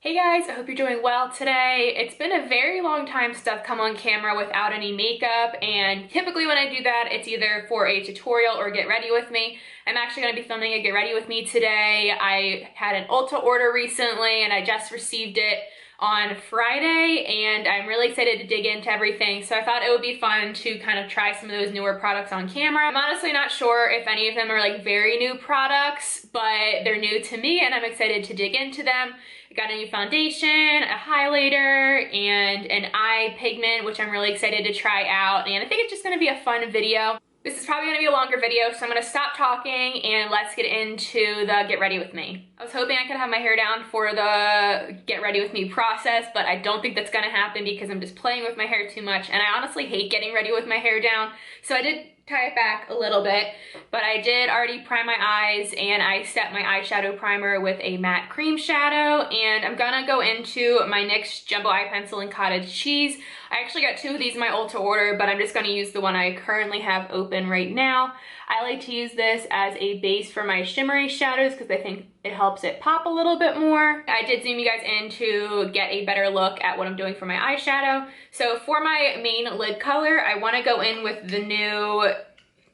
Hey guys, I hope you're doing well today. It's been a very long time since I've come on camera without any makeup, and typically when I do that, it's either for a tutorial or get ready with me. I'm actually going to be filming a get ready with me today. I had an Ulta order recently and I just received it on Friday, and I'm really excited to dig into everything, so I thought it would be fun to kind of try some of those newer products on camera. I'm honestly not sure if any of them are like very new products, but they're new to me and I'm excited to dig into them. I got a new foundation, a highlighter, and an eye pigment, which I'm really excited to try out, and I think it's just going to be a fun video. This is probably going to be a longer video, so I'm going to stop talking and let's get into the get ready with me. I was hoping I could have my hair down for the get ready with me process, but I don't think that's going to happen because I'm just playing with my hair too much, and I honestly hate getting ready with my hair down, so I did tie it back a little bit, but I did already prime my eyes, and I set my eyeshadow primer with a matte cream shadow, and I'm gonna go into my NYX Jumbo Eye Pencil in Cottage Cheese. I actually got two of these in my Ulta order, but I'm just gonna use the one I currently have open right now. I like to use this as a base for my shimmery shadows because I think it helps it pop a little bit more. I did zoom you guys in to get a better look at what I'm doing for my eyeshadow. So for my main lid color, I want to go in with the new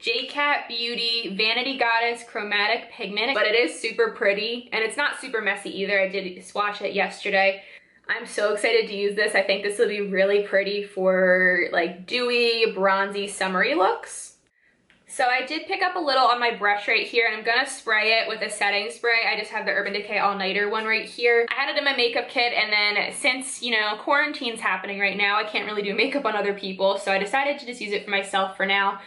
J.Cat Beauty Vanity Goddess Chromatic Pigment, but it is super pretty and it's not super messy either. I did swatch it yesterday. I'm so excited to use this. I think this will be really pretty for like dewy, bronzy, summery looks. So I did pick up a little on my brush right here, and I'm gonna spray it with a setting spray. I just have the Urban Decay All-Nighter one right here. I had it in my makeup kit, and then since, you know, quarantine's happening right now, I can't really do makeup on other people, so I decided to just use it for myself for now.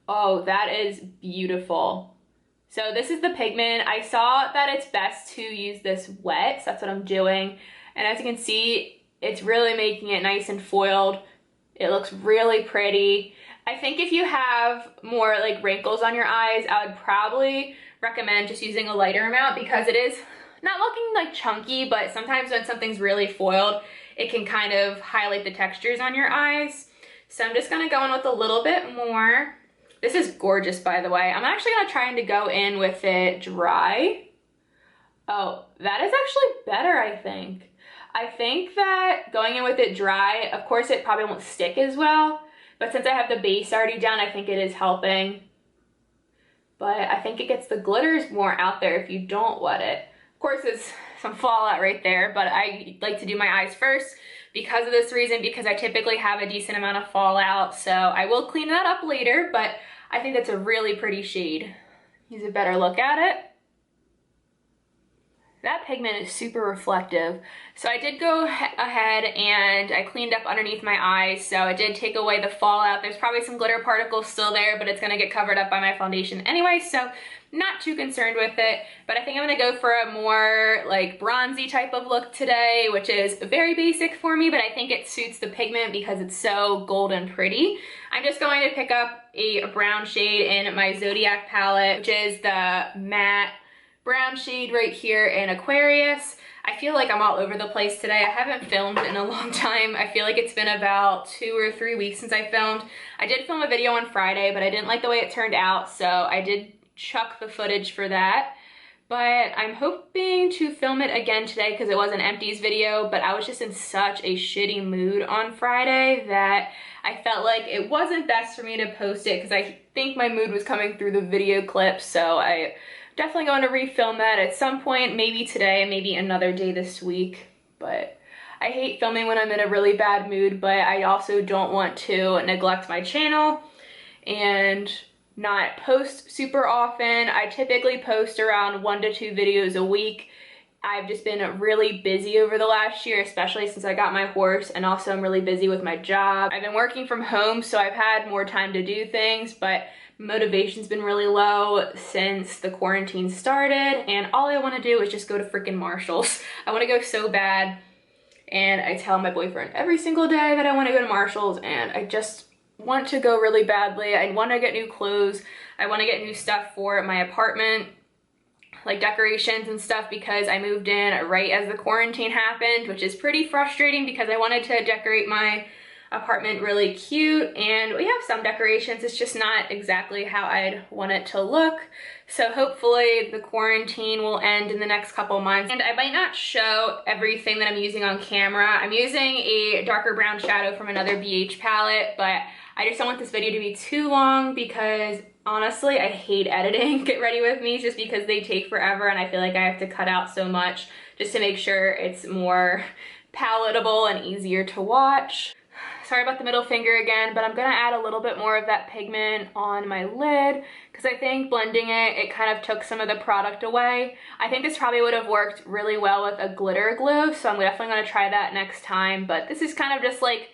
Oh, that is beautiful. So this is the pigment. I saw that it's best to use this wet, so that's what I'm doing. And as you can see, it's really making it nice and foiled. It looks really pretty. I think if you have more like wrinkles on your eyes, I would probably recommend just using a lighter amount because it is not looking like chunky, but sometimes when something's really foiled, it can kind of highlight the textures on your eyes. So I'm just gonna go in with a little bit more. This is gorgeous, by the way. I'm actually gonna try to go in with it dry. Oh, that is actually better, I think. I think that going in with it dry, of course it probably won't stick as well, but since I have the base already done, I think it is helping. But I think it gets the glitters more out there if you don't wet it. Of course, there's some fallout right there, but I like to do my eyes first because of this reason, because I typically have a decent amount of fallout. So I will clean that up later, but I think that's a really pretty shade. Use a better look at it. That pigment is super reflective. So I did go ahead and I cleaned up underneath my eyes, so it did take away the fallout. There's probably some glitter particles still there, but it's gonna get covered up by my foundation anyway, so not too concerned with it. But I think I'm gonna go for a more like bronzy type of look today, which is very basic for me, but I think it suits the pigment because it's so golden pretty. I'm just going to pick up a brown shade in my Zodiac palette, which is the matte brown shade right here in Aquarius. I feel like I'm all over the place today. I haven't filmed in a long time. I feel like it's been about 2 or 3 weeks since I filmed. I did film a video on Friday, but I didn't like the way it turned out, so I did chuck the footage for that. But I'm hoping to film it again today because it was an empties video, but I was just in such a shitty mood on Friday that I felt like it wasn't best for me to post it because I think my mood was coming through the video clip, so I definitely going to refilm that at some point, maybe today, maybe another day this week. But I hate filming when I'm in a really bad mood, but I also don't want to neglect my channel and not post super often. I typically post around 1 to 2 videos a week. I've just been really busy over the last year, especially since I got my horse, and also I'm really busy with my job. I've been working from home, so I've had more time to do things, but motivation's been really low since the quarantine started, and all I want to do is just go to freaking Marshall's. I want to go so bad, and I tell my boyfriend every single day that I want to go to Marshall's, and I just want to go really badly. I want to get new clothes. I want to get new stuff for my apartment, like decorations and stuff, because I moved in right as the quarantine happened, which is pretty frustrating because I wanted to decorate my apartment really cute, and we have some decorations. It's just not exactly how I'd want it to look. So hopefully the quarantine will end in the next couple months. And I might not show everything that I'm using on camera. I'm using a darker brown shadow from another BH palette, but I just don't want this video to be too long because honestly, I hate editing Get Ready With Me just because they take forever and I feel like I have to cut out so much just to make sure it's more palatable and easier to watch. Sorry about the middle finger again, but I'm gonna add a little bit more of that pigment on my lid because I think blending it kind of took some of the product away. I think this probably would have worked really well with a glitter glue, so I'm definitely gonna try that next time, but this is kind of just like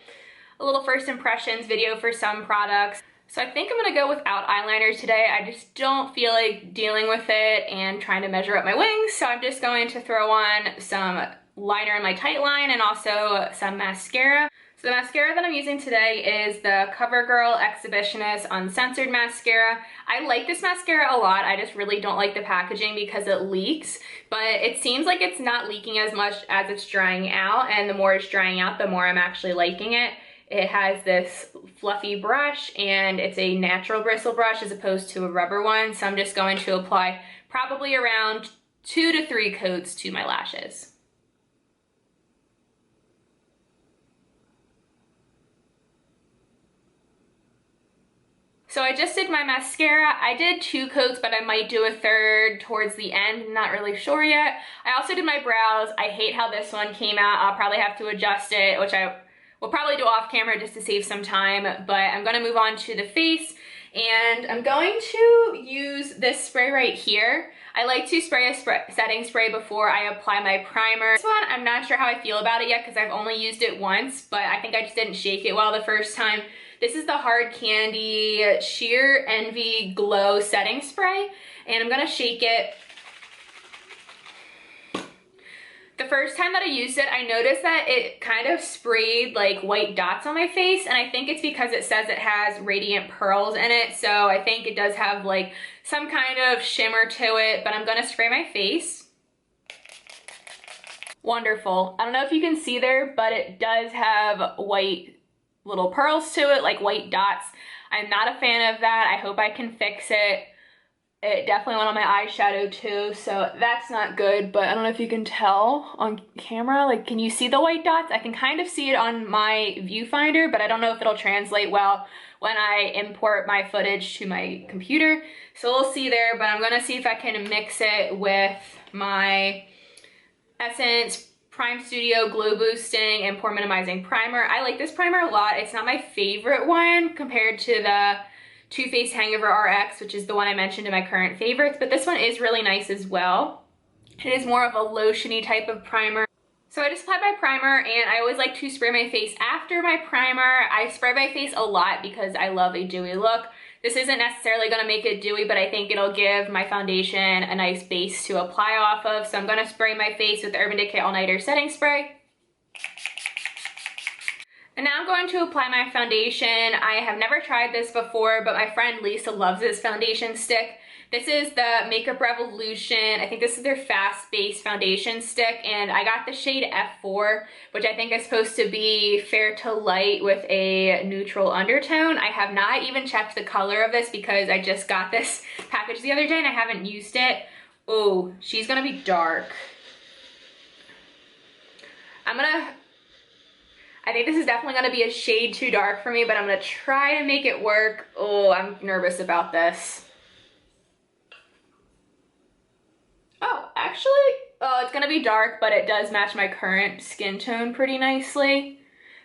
a little first impressions video for some products. So I think I'm gonna go without eyeliner today. I just don't feel like dealing with it and trying to measure up my wings, so I'm just going to throw on some liner in my tight line and also some mascara. So the mascara that I'm using today is the Covergirl Exhibitionist Uncensored mascara. I like this mascara a lot. I just really don't like the packaging because it leaks, but it seems like it's not leaking as much as it's drying out, and the more it's drying out, the more I'm actually liking it. It has this fluffy brush and it's a natural bristle brush as opposed to a rubber one, so I'm just going to apply probably around 2 to 3 coats to my lashes. So I just did my mascara. I did 2 coats, but I might do a 3rd towards the end. I'm not really sure yet. I also did my brows. I hate how this one came out. I'll probably have to adjust it, which I will probably do off camera just to save some time, but I'm gonna move on to the face, and I'm going to use this spray right here. I like to spray a setting spray before I apply my primer. This one, I'm not sure how I feel about it yet because I've only used it once, but I think I just didn't shake it well the first time. This is the Hard Candy Sheer Envy Glow Setting Spray, and I'm gonna shake it. The first time that I used it, I noticed that it kind of sprayed like white dots on my face, and I think it's because it says it has radiant pearls in it, so I think it does have like some kind of shimmer to it, but I'm gonna spray my face. Wonderful. I don't know if you can see there, but it does have white little pearls to it, like white dots. I'm not a fan of that. I hope I can fix it. It definitely went on my eyeshadow too, so that's not good, but I don't know if you can tell on camera. Like, can you see the white dots? I can kind of see it on my viewfinder, but I don't know if it'll translate well when I import my footage to my computer. So we'll see there, but I'm gonna see if I can mix it with my Essence Prime Studio Glow Boosting and Pore Minimizing Primer. I like this primer a lot. It's not my favorite one compared to the Too Faced Hangover RX, which is the one I mentioned in my current favorites, but this one is really nice as well. It is more of a lotiony type of primer. So I just applied my primer, and I always like to spray my face after my primer. I spray my face a lot because I love a dewy look. This isn't necessarily gonna make it dewy, but I think it'll give my foundation a nice base to apply off of. So I'm gonna spray my face with the Urban Decay All-Nighter Setting Spray. And now I'm going to apply my foundation. I have never tried this before, but my friend Lisa loves this foundation stick. This is the Makeup Revolution. I think this is their fast base foundation stick, and I got the shade F4, which I think is supposed to be fair to light with a neutral undertone. I have not even checked the color of this because I just got this package the other day and I haven't used it. Oh, she's gonna be dark. I think this is definitely gonna be a shade too dark for me, but I'm gonna try to make it work. Oh, I'm nervous about this. Oh, actually, it's gonna be dark, but it does match my current skin tone pretty nicely.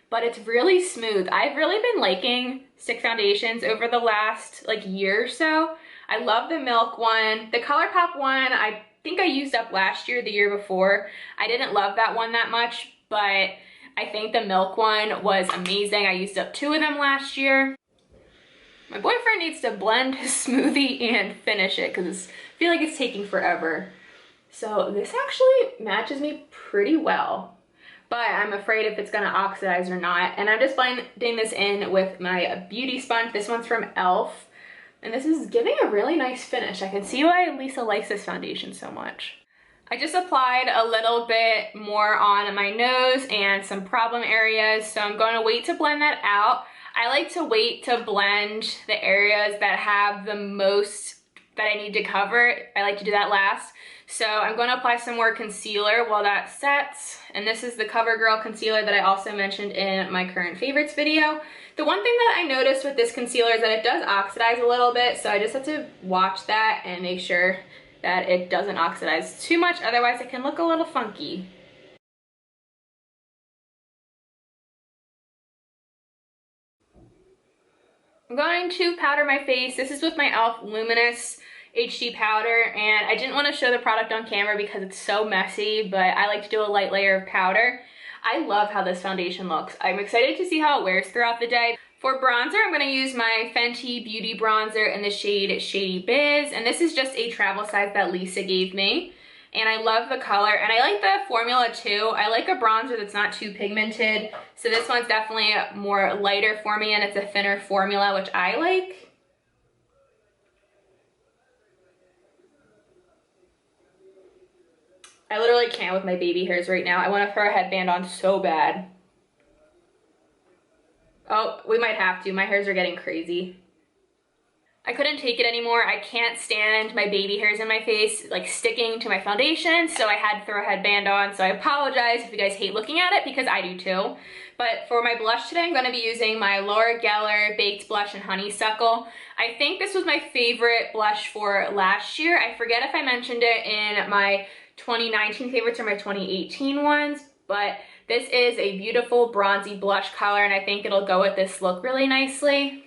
But it's really smooth. I've really been liking stick foundations over the last like year or so. I love the Milk one. The ColourPop one, I think I used up last year, the year before. I didn't love that one that much, but I think the Milk one was amazing. I used up 2 of them last year. My boyfriend needs to blend his smoothie and finish it because I feel like it's taking forever. So this actually matches me pretty well, but I'm afraid if it's gonna oxidize or not. And I'm just blending this in with my beauty sponge. This one's from e.l.f. And this is giving a really nice finish. I can see why Lisa likes this foundation so much. I just applied a little bit more on my nose and some problem areas, so I'm going to wait to blend that out. I like to wait to blend the areas that have the most that I need to cover. I like to do that last. So I'm going to apply some more concealer while that sets. And this is the CoverGirl concealer that I also mentioned in my current favorites video. The one thing that I noticed with this concealer is that it does oxidize a little bit, so I just have to watch that and make sure that it doesn't oxidize too much, otherwise it can look a little funky. I'm going to powder my face. This is with my e.l.f. Luminous HD powder, and I didn't want to show the product on camera because it's so messy, but I like to do a light layer of powder. I love how this foundation looks. I'm excited to see how it wears throughout the day. For bronzer, I'm going to use my Fenty Beauty Bronzer in the shade Shady Biz, and this is just a travel size that Lisa gave me. And I love the color, and I like the formula too. I like a bronzer that's not too pigmented, so this one's definitely more lighter for me, and it's a thinner formula, which I like. I literally can't with my baby hairs right now. I want to throw a headband on so bad. Oh, we might have to. My hairs are getting crazy. I couldn't take it anymore. I can't stand my baby hairs in my face like sticking to my foundation, so I had to throw a headband on. So I apologize if you guys hate looking at it, because I do too. But for my blush today, I'm going to be using my Laura Geller Baked Blush in Honeysuckle. I think this was my favorite blush for last year. I forget if I mentioned it in my 2019 favorites or my 2018 ones, but this is a beautiful bronzy blush color, and I think it'll go with this look really nicely.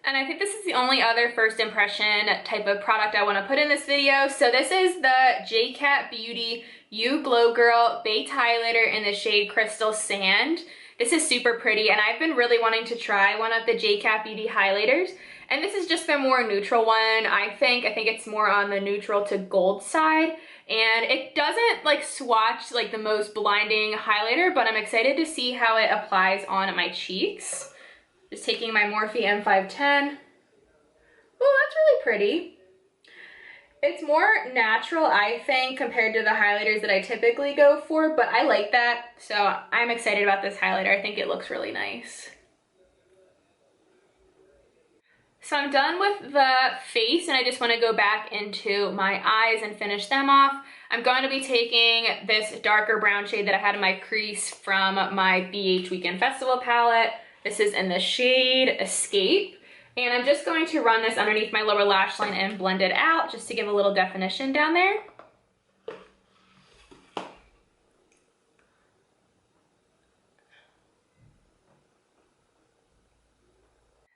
And I think this is the only other first impression type of product I want to put in this video. So this is the J.Cat Beauty You Glow Girl Baked Highlighter in the shade Crystal Sand. This is super pretty, and I've been really wanting to try one of the J.Cat Beauty highlighters. And this is just the more neutral one, I think. I think it's more on the neutral to gold side. And it doesn't like swatch like the most blinding highlighter, but I'm excited to see how it applies on my cheeks. Just taking my Morphe M510. Oh, that's really pretty. It's more natural, I think, compared to the highlighters that I typically go for, but I like that. So I'm excited about this highlighter. I think it looks really nice. So I'm done with the face, and I just want to go back into my eyes and finish them off. I'm going to be taking this darker brown shade that I had in my crease from my BH Weekend Festival palette. This is in the shade Escape, and I'm just going to run this underneath my lower lash line and blend it out just to give a little definition down there.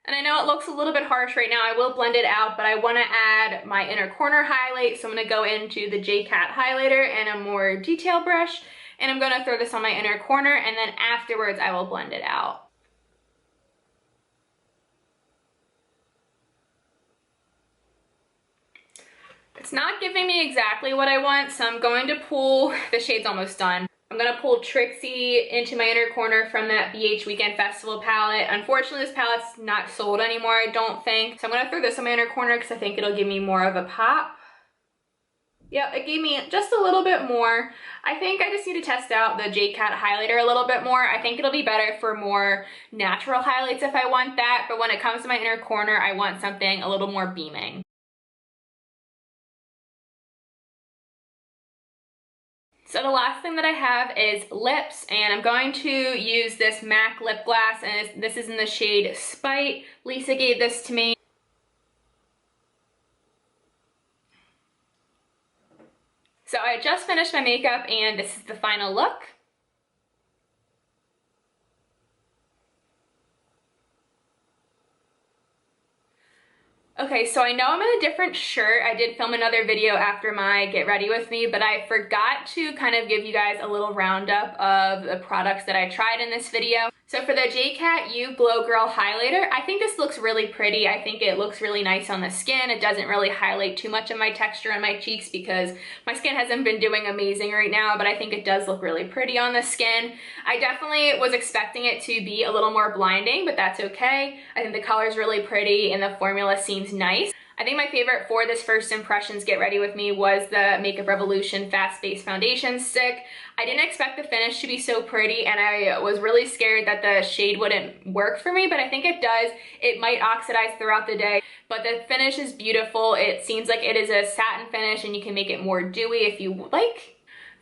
And I know it looks a little bit harsh right now. I will blend it out, but I want to add my inner corner highlight, so I'm going to go into the J.Cat highlighter and a more detail brush, and I'm going to throw this on my inner corner, and then afterwards I will blend it out. It's not giving me exactly what I want, so I'm going to pull, the shade's almost done. I'm going to pull Trixie into my inner corner from that BH Weekend Festival palette. Unfortunately, this palette's not sold anymore, I don't think. So I'm going to throw this in my inner corner because I think it'll give me more of a pop. Yep, it gave me just a little bit more. I think I just need to test out the J.Cat highlighter a little bit more. I think it'll be better for more natural highlights if I want that, but when it comes to my inner corner, I want something a little more beaming. So the last thing that I have is lips, and I'm going to use this MAC lip gloss, and this is in the shade Spite. Lisa gave this to me. So I just finished my makeup, and this is the final look. Okay, Okay, so I know I'm in a different shirt. I did film another video after my Get Ready With Me, but I forgot to kind of give you guys a little roundup of the products that I tried in this video. So for the J.Cat You Glow Girl Highlighter, I think this looks really pretty. I think it looks really nice on the skin. It doesn't really highlight too much of my texture on my cheeks because my skin hasn't been doing amazing right now, but I think it does look really pretty on the skin. I definitely was expecting it to be a little more blinding, but that's okay. I think the color is really pretty and the formula seems nice. I think my favorite for this first impressions Get Ready With Me was the Makeup Revolution Fast Base Foundation Stick. I didn't expect the finish to be so pretty, and I was really scared that the shade wouldn't work for me, but I think it does. It might oxidize throughout the day, but the finish is beautiful. It seems like it is a satin finish, and you can make it more dewy if you like.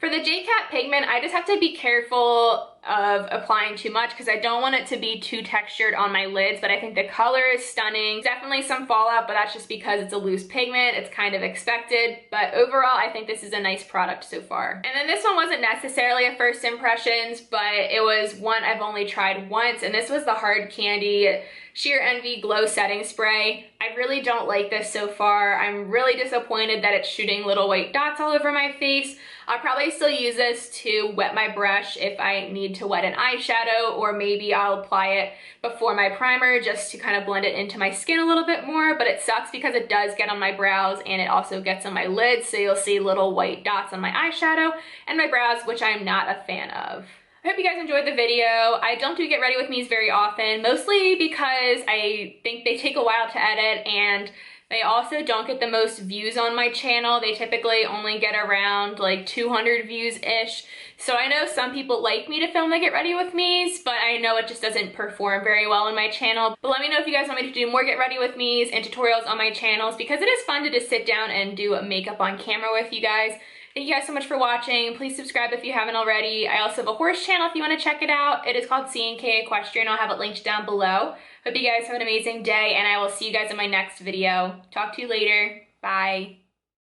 For the J.Cat pigment, I just have to be careful of applying too much because I don't want it to be too textured on my lids, but I think the color is stunning. Definitely some fallout, but that's just because it's a loose pigment. It's kind of expected, but overall, I think this is a nice product so far. And then this one wasn't necessarily a first impressions, but it was one I've only tried once, and this was the Hard Candy Sheer Envy Glow Setting Spray. I really don't like this so far. I'm really disappointed that it's shooting little white dots all over my face. I'll probably still use this to wet my brush if I need to wet an eyeshadow, or maybe I'll apply it before my primer just to kind of blend it into my skin a little bit more, but it sucks because it does get on my brows and it also gets on my lids, so you'll see little white dots on my eyeshadow and my brows, which I'm not a fan of. I hope you guys enjoyed the video. I don't do Get Ready With Me's very often, mostly because I think they take a while to edit and they also don't get the most views on my channel. They typically only get around like 200 views-ish. So I know some people like me to film the Get Ready With Me's, but I know it just doesn't perform very well on my channel. But let me know if you guys want me to do more Get Ready With Me's and tutorials on my channels, because it is fun to just sit down and do makeup on camera with you guys. Thank you guys so much for watching. Please subscribe if you haven't already. I also have a horse channel if you want to check it out. It is called C&K Equestrian. I'll have it linked down below. Hope you guys have an amazing day, and I will see you guys in my next video. Talk to you later. Bye.